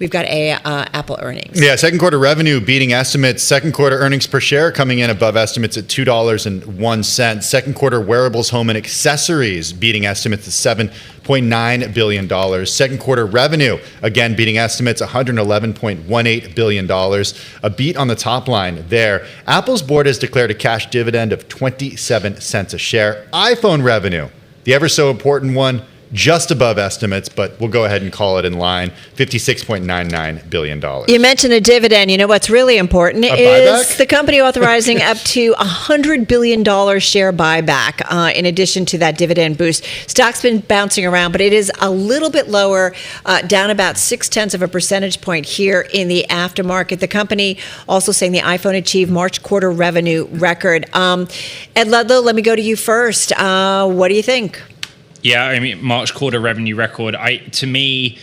We've got Apple earnings. Yeah, second quarter revenue beating estimates. Second quarter earnings per share coming in above estimates at $2.01. Second quarter wearables, home, and accessories beating estimates at $7.9 billion. Second quarter revenue, again, beating estimates, $111.18 billion. A beat on the top line there. Apple's board has declared a cash dividend of 27 cents a share. iPhone revenue, the ever so important one, just above estimates, but we'll go ahead and call it in line, $56.99 billion. You mentioned a dividend. You know what's really important is the company authorizing up to $100 billion share buyback in addition to that dividend boost. Stock's been bouncing around, but it is a little bit lower, down about 0.6 of a percentage point here in the aftermarket. The company also saying the iPhone achieved March quarter revenue record. Ed Ludlow, let me go to you first. What do you think? Yeah, I mean, March quarter revenue record. To me,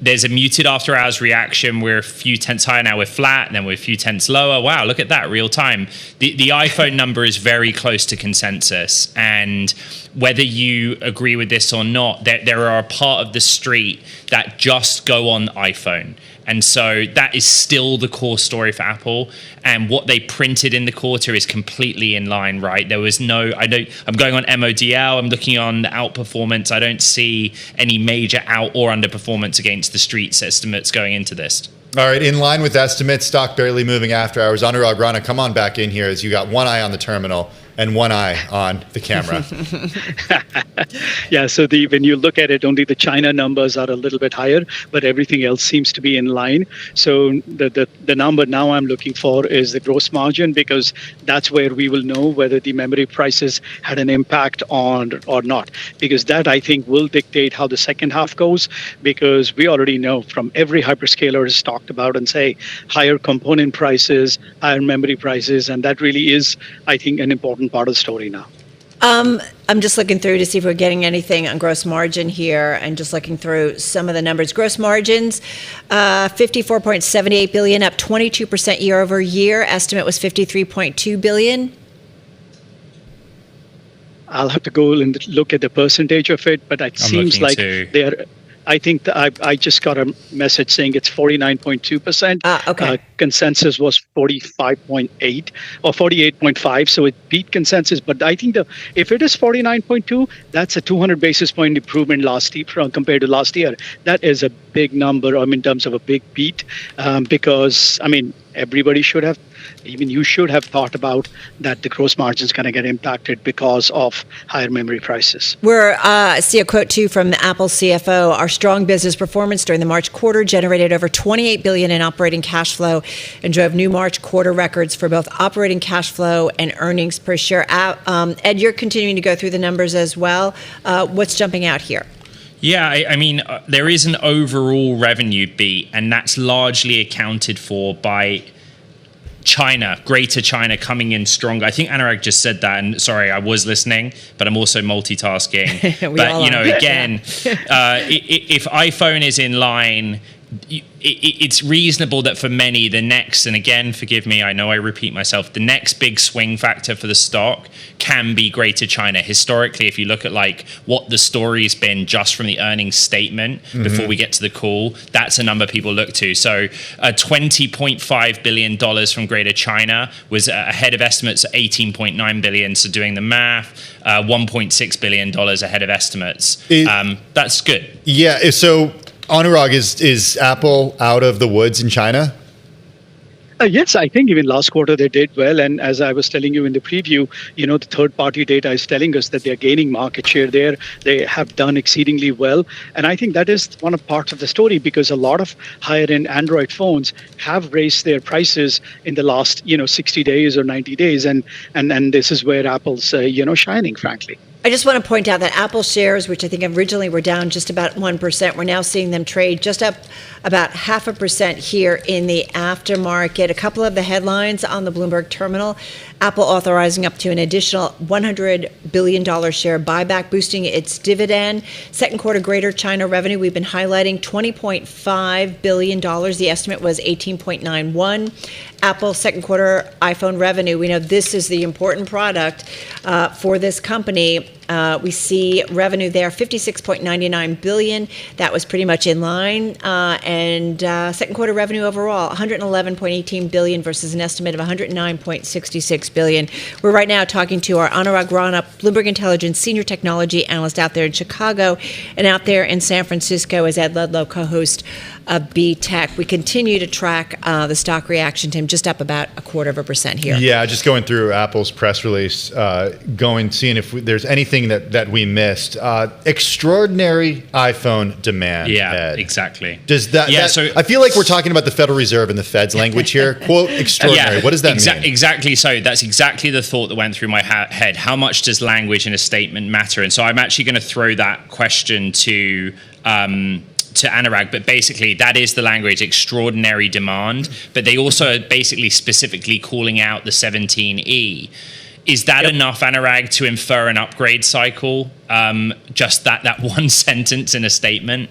there's a muted after hours reaction. We're a few tenths higher now. We're flat, and then we're a few tenths lower. Wow, look at that, real time. The iPhone number is very close to consensus, and whether you agree with this or not, there are a part of the street that just go on iPhone. And so that is still the core story for Apple. And what they printed in the quarter is completely in line, right? There was I'm going on MODL, I'm looking on the outperformance. I don't see any major out or underperformance against the street's estimates going into this. All right, in line with estimates, stock barely moving after hours. Anurag, Rana, come on back in here as you got one eye on the terminal and one eye on the camera. Yeah, so when you look at it, only the China numbers are a little bit higher, but everything else seems to be in line. So the number now I'm looking for is the gross margin, because that's where we will know whether the memory prices had an impact on or not. Because that, I think, will dictate how the second half goes, because we already know from every hyperscaler has talked about and say higher component prices, higher memory prices, and that really is, I think, an important part of the story now. I'm just looking through to see if we're getting anything on gross margin here, and just looking through some of the numbers. Gross margins, $54.78 billion, up 22% year over year. Estimate was $53.2 billion. I'll have to go and look at the percentage of it, but it seems like they're. I think I just got a message saying it's 49.2%. Okay. Consensus was 45.8 or 48.5, so it beat consensus. But I think if it is 49.2, that's a 200 basis point improvement compared to last year. That is a big number, in terms of a big beat, because everybody should have. Even you should have thought about that the gross margin is going to get impacted because of higher memory prices. I see a quote too from the Apple CFO. Our strong business performance during the March quarter generated over $28 billion in operating cash flow and drove new March quarter records for both operating cash flow and earnings per share. Ed, you're continuing to go through the numbers as well. What's jumping out here? Yeah, there is an overall revenue beat, and that's largely accounted for by China, Greater China coming in stronger. I think Anurag just said that, and sorry, I was listening, but I'm also multitasking. But again, if iPhone is in line, it's reasonable that for many, the next, and again, forgive me, I know I repeat myself, the next big swing factor for the stock can be Greater China. Historically, if you look at what the story's been just from the earnings statement before we get to the call, that's a number people look to. So $20.5 billion from Greater China was ahead of estimates at $18.9 billion. So doing the math, $1.6 billion ahead of estimates. That's good. Yeah, so Anurag, is Apple out of the woods in China? Yes, I think even last quarter they did well. And as I was telling you in the preview, the third-party data is telling us that they're gaining market share there. They have done exceedingly well. And I think that is one of parts of the story, because a lot of higher-end Android phones have raised their prices in the last, 60 days or 90 days. And this is where Apple's, shining, frankly. I just want to point out that Apple shares, which I think originally were down just about 1%, we're now seeing them trade just up about 0.5% here in the aftermarket. A couple of the headlines on the Bloomberg terminal: Apple authorizing up to an additional $100 billion share buyback, boosting its dividend. Second quarter Greater China revenue, we've been highlighting $20.5 billion. The estimate was $18.91. Apple second quarter iPhone revenue, we know this is the important product for this company. We see revenue there, $56.99 billion. That was pretty much in line. And second quarter revenue overall, $111.18 billion versus an estimate of $109.66 billion. We're right now talking to our Anurag Rana, Bloomberg Intelligence Senior Technology Analyst out there in Chicago, and out there in San Francisco is Ed Ludlow, co-host of B-Tech. We continue to track the stock reaction, Tim, just up about 0.25% here. Yeah, just going through Apple's press release, seeing if there's anything that we missed. Extraordinary iPhone demand. Yeah, Ed. exactly. Does that? Yeah, so I feel like we're talking about the Federal Reserve and the Fed's language here. Quote, extraordinary. What does that mean? Exactly. So that's exactly the thought that went through my head. How much does language in a statement matter? And so I'm actually going to throw that question to Anurag, but basically that is the language, extraordinary demand, but they also are basically specifically calling out the 17E. Is that enough, Anurag, to infer an upgrade cycle? Just that one sentence in a statement?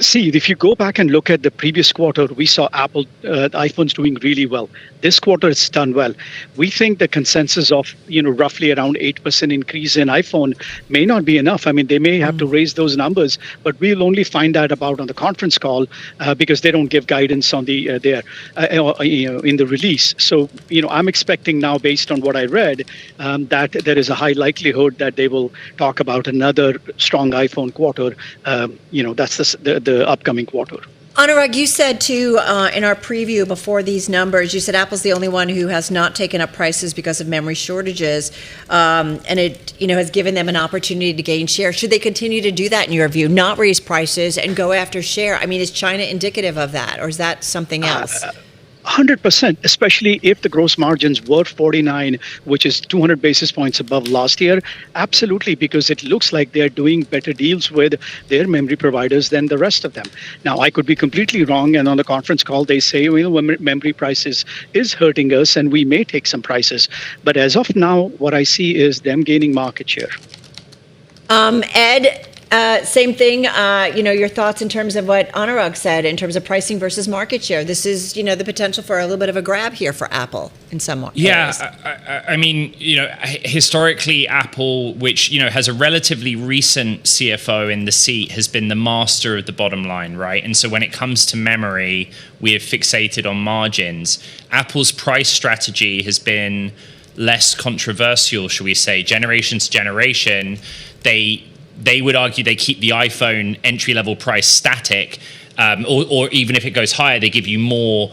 See, if you go back and look at the previous quarter, we saw Apple iPhones doing really well. This quarter, it's done well. We think the consensus of roughly around 8% increase in iPhone may not be enough. I mean, they may have to raise those numbers, but we'll only find out about on the conference call because they don't give guidance on the in the release. So I'm expecting now, based on what I read, that there is a high likelihood that they will talk about another strong iPhone quarter. That's the upcoming quarter. Anurag, you said too in our preview before these numbers, you said Apple's the only one who has not taken up prices because of memory shortages, and it has given them an opportunity to gain share. Should they continue to do that in your view, not raise prices and go after share? I mean, is China indicative of that, or is that something else? 100%, especially if the gross margins were 49, which is 200 basis points above last year. Absolutely, because it looks like they're doing better deals with their memory providers than the rest of them. Now, I could be completely wrong, and on the conference call, they say, memory prices is hurting us, and we may take some prices. But as of now, what I see is them gaining market share. Ed, same thing, your thoughts in terms of what Anurag said in terms of pricing versus market share. This is, the potential for a little bit of a grab here for Apple in some ways. Yeah, I mean, historically Apple, which, has a relatively recent CFO in the seat, has been the master of the bottom line, right? And so when it comes to memory, we have fixated on margins. Apple's price strategy has been less controversial, shall we say, generation to generation. They would argue they keep the iPhone entry-level price static, or even if it goes higher, they give you more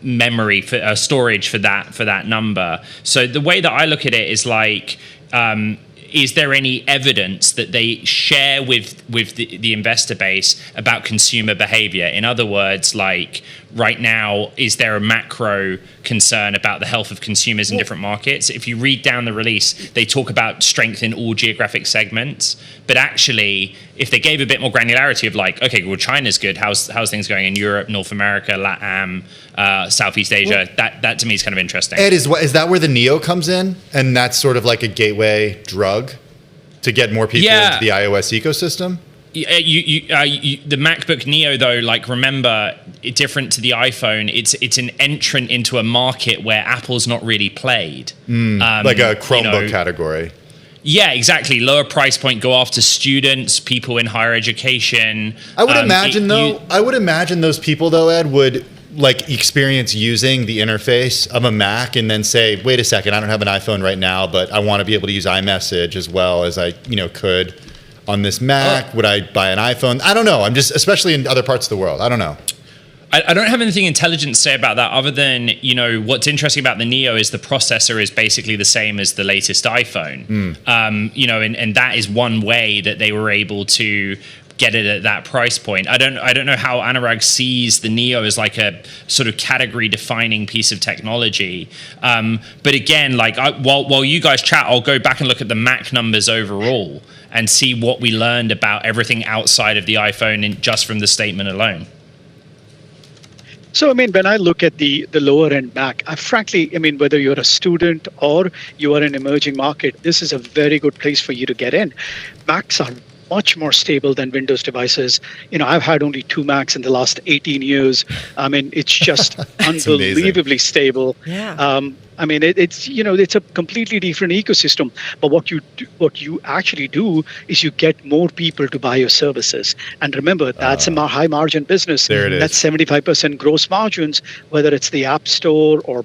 memory for storage for that number. So the way that I look at it is like, is there any evidence that they share with the investor base about consumer behavior? In other words, like right now, is there a macro concern about the health of consumers in different markets? If you read down the release, they talk about strength in all geographic segments. But actually, if they gave a bit more granularity of like, okay, well, China's good. How's things going in Europe, North America, LATAM, Southeast Asia? That to me is kind of interesting. Ed, is that where the Neo comes in? And that's sort of like a gateway drug to get more people into the iOS ecosystem? The MacBook Neo, though, like, remember, different to the iPhone, it's an entrant into a market where Apple's not really played. Like a Chromebook category. Yeah, exactly. Lower price point, go after students, people in higher education. I would imagine those people, though, Ed, would like experience using the interface of a Mac and then say, wait a second, I don't have an iPhone right now, but I want to be able to use iMessage as well as I could on this Mac. Would I buy an iPhone? I don't know. I'm just, especially in other parts of the world, I don't know. I don't have anything intelligent to say about that other than, what's interesting about the Neo is the processor is basically the same as the latest iPhone. And that is one way that they were able to get it at that price point. I don't know how Anurag sees the Neo as like a sort of category defining piece of technology. But again, like while you guys chat, I'll go back and look at the Mac numbers overall and see what we learned about everything outside of the iPhone just from the statement alone. So, when I look at the lower end Mac, frankly, whether you're a student or you are an emerging market, this is a very good place for you to get in. Macs are much more stable than Windows devices. I've had only 2 Macs in the last 18 years. I mean, it's just unbelievably stable. Yeah. It's a completely different ecosystem. But what you actually do is you get more people to buy your services. And remember, that's a high margin business. There it is. That's 75% gross margins, whether it's the App Store or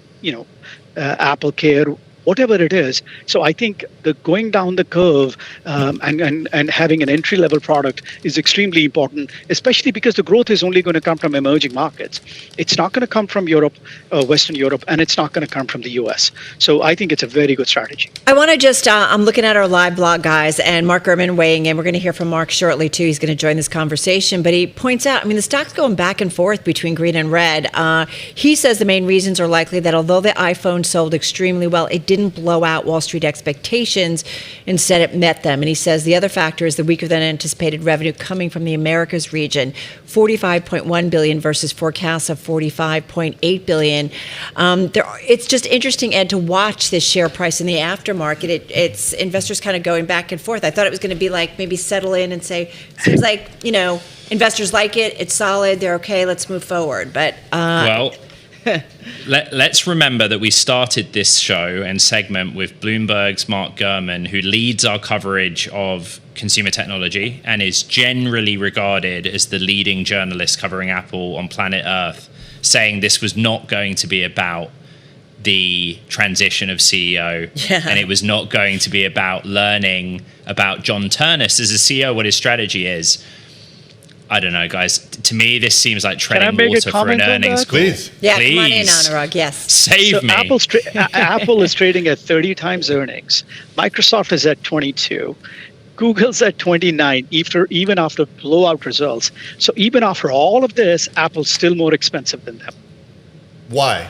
Apple Care, whatever it is. So I think the going down the curve and having an entry-level product is extremely important, especially because the growth is only going to come from emerging markets. It's not going to come from Europe, Western Europe, and it's not going to come from the US. So I think it's a very good strategy. I want to just, I'm looking at our live blog, guys, and Mark Gurman weighing in. We're going to hear from Mark shortly, too. He's going to join this conversation. But he points out, the stock's going back and forth between green and red. He says the main reasons are likely that although the iPhone sold extremely well, it didn't blow out Wall Street expectations. Instead, it met them. And he says the other factor is the weaker than anticipated revenue coming from the Americas region, $45.1 billion versus forecasts of $45.8 billion. It's just interesting, Ed, to watch this share price in the aftermarket. It's investors kind of going back and forth. I thought it was going to be like maybe settle in and say, seems like, investors like it. It's solid. They're okay. Let's move forward. But let's remember that we started this show and segment with Bloomberg's Mark Gurman, who leads our coverage of consumer technology and is generally regarded as the leading journalist covering Apple on planet Earth, saying this was not going to be about the transition of CEO, and it was not going to be about learning about John Turnus as a CEO, what his strategy is. I don't know, guys. To me, this seems like treading water for an earnings call. Please. Yeah, Please. come on in, Anurag. Yes. Save me. Apple is trading at 30 times earnings. Microsoft is at 22. Google's at 29, even after blowout results. So even after all of this, Apple's still more expensive than them. Why?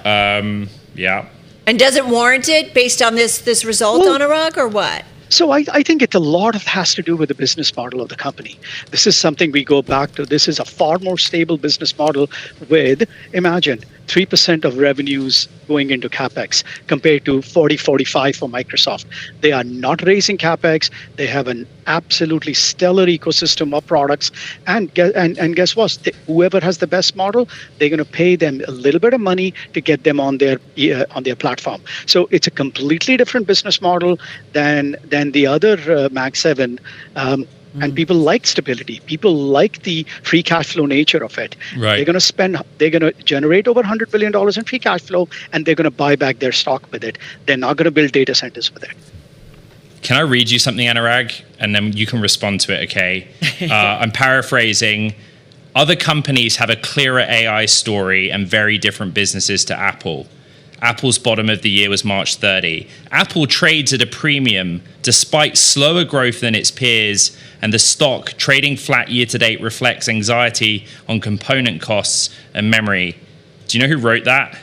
Yeah. And does it warrant it based on this result, Anurag, or what? So I think a lot has to do with the business model of the company. This is something we go back to. This is a far more stable business model with, imagine, 3% of revenues going into CapEx compared to 45 for Microsoft. They are not raising CapEx. They have an absolutely stellar ecosystem of products. And guess what? Whoever has the best model, they're going to pay them a little bit of money to get them on their platform. So it's a completely different business model than the other Mag 7. And people like stability. People like the free cash flow nature of it. Right. They're going to generate over $100 billion in free cash flow, and they're going to buy back their stock with it. They're not going to build data centers with it. Can I read you something, Anurag? And then you can respond to it, okay? I'm paraphrasing. Other companies have a clearer AI story and very different businesses to Apple. Apple's bottom of the year was March 30. Apple trades at a premium despite slower growth than its peers, and the stock trading flat year to date reflects anxiety on component costs and memory. Do you know who wrote that?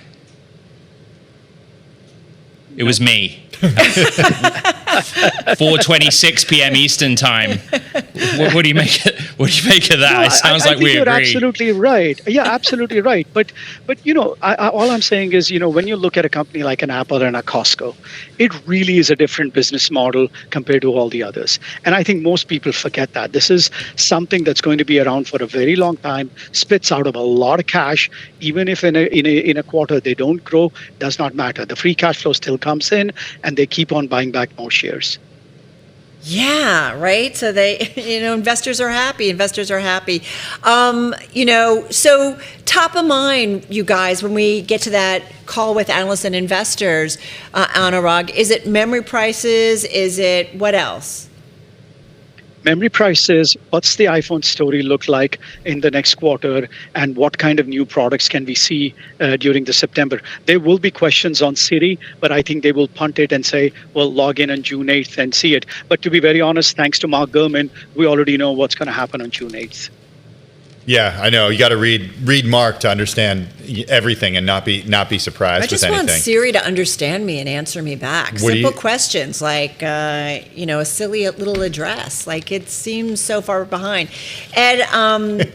It was me. 4:26 p.m. Eastern time. What do you make of that? No, it sounds like we you're agree. Absolutely right. Yeah, absolutely right. But all I'm saying is, when you look at a company like an Apple and a Costco, it really is a different business model compared to all the others. And I think most people forget that. This is something that's going to be around for a very long time, spits out of a lot of cash. Even if in a quarter they don't grow, does not matter. The free cash flow still comes in, and they keep on buying back more shares. Yeah, right. So investors are happy. So top of mind, you guys, when we get to that call with analysts and investors, Anurag, is it memory prices? Is it what else? Memory prices, what's the iPhone story look like in the next quarter, and what kind of new products can we see during the September? There will be questions on Siri, but I think they will punt it and say, well, log in on June 8th and see it. But to be very honest, thanks to Mark Gurman, we already know what's going to happen on June 8th. Yeah, I know. You got to read Mark to understand everything and not be surprised I just with anything. want Siri to understand me and answer me back. What do Simple you- questions like, a silly little address. Like, it seems so far behind. And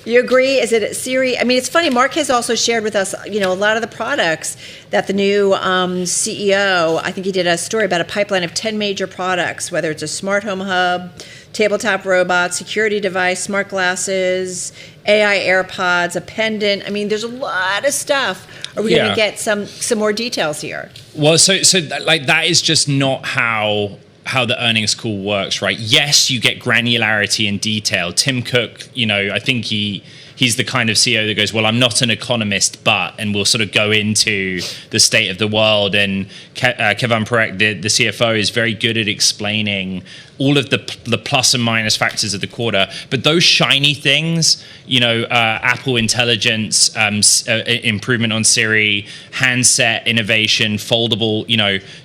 you agree? Is it Siri? I mean, it's funny. Mark has also shared with us, a lot of the products that the new CEO, I think he did a story about a pipeline of 10 major products, whether it's a smart home hub, tabletop robot, security device, smart glasses, AI AirPods, a pendant. I mean, there's a lot of stuff. Are we going to get some more details here? Well, so that is just not how the earnings call works, right? Yes, you get granularity and detail. Tim Cook, I think he's the kind of CEO that goes, well, I'm not an economist, and we'll sort of go into the state of the world. And Kevin Perek, the CFO, is very good at explaining all of the plus and minus factors of the quarter. But those shiny things, Apple Intelligence, improvement on Siri, handset innovation, foldable,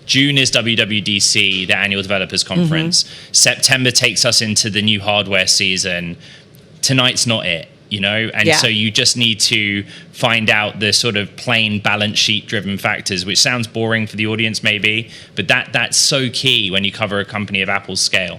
June is WWDC, the annual developers conference. Mm-hmm. September takes us into the new hardware season. Tonight's not it. So you just need to find out the sort of plain balance sheet driven factors, which sounds boring for the audience maybe, but that's so key when you cover a company of Apple's scale.